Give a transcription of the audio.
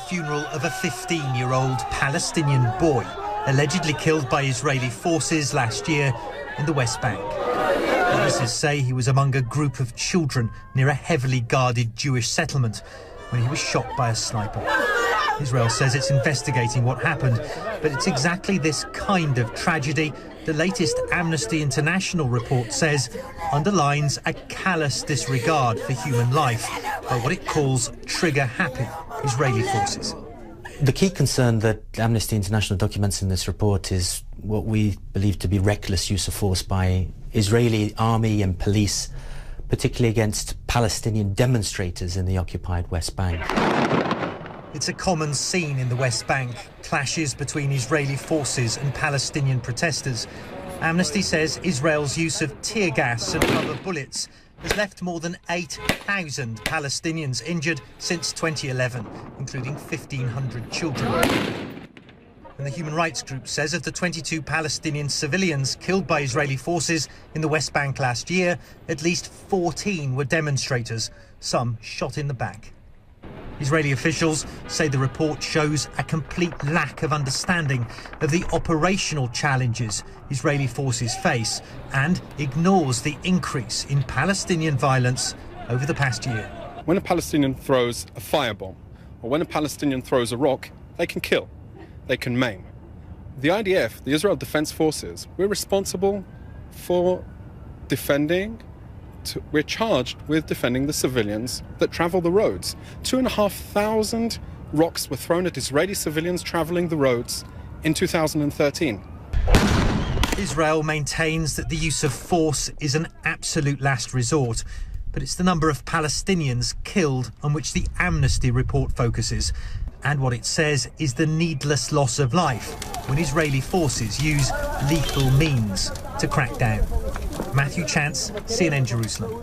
funeral of a 15-year-old Palestinian boy allegedly killed by Israeli forces last year in the West Bank. Witnesses say he was among a group of children near a heavily guarded Jewish settlement when he was shot by a sniper. Israel says it's investigating what happened, but it's exactly this kind of tragedy the latest Amnesty International report says underlines a callous disregard for human life by what it calls trigger-happy Israeli forces. The key concern that Amnesty International documents in this report is what we believe to be reckless use of force by Israeli army and police, particularly against Palestinian demonstrators in the occupied West Bank. It's a common scene in the West Bank, clashes between Israeli forces and Palestinian protesters. Amnesty says Israel's use of tear gas and rubber bullets has left more than 8,000 Palestinians injured since 2011, including 1,500 children. And the human rights group says of the 22 Palestinian civilians killed by Israeli forces in the West Bank last year, at least 14 were demonstrators, some shot in the back. Israeli officials say the report shows a complete lack of understanding of the operational challenges Israeli forces face and ignores the increase in Palestinian violence over the past year. When a Palestinian throws a firebomb or when a Palestinian throws a rock, they can kill, they can maim. The IDF, the Israel Defense Forces, we're responsible for we're charged with defending the civilians that travel the roads. 2,500 rocks were thrown at Israeli civilians traveling the roads in 2013. Israel maintains that the use of force is an absolute last resort, but it's the number of Palestinians killed on which the Amnesty report focuses, and what it says is the needless loss of life when Israeli forces use lethal means to crack down. Matthew Chance, CNN Jerusalem.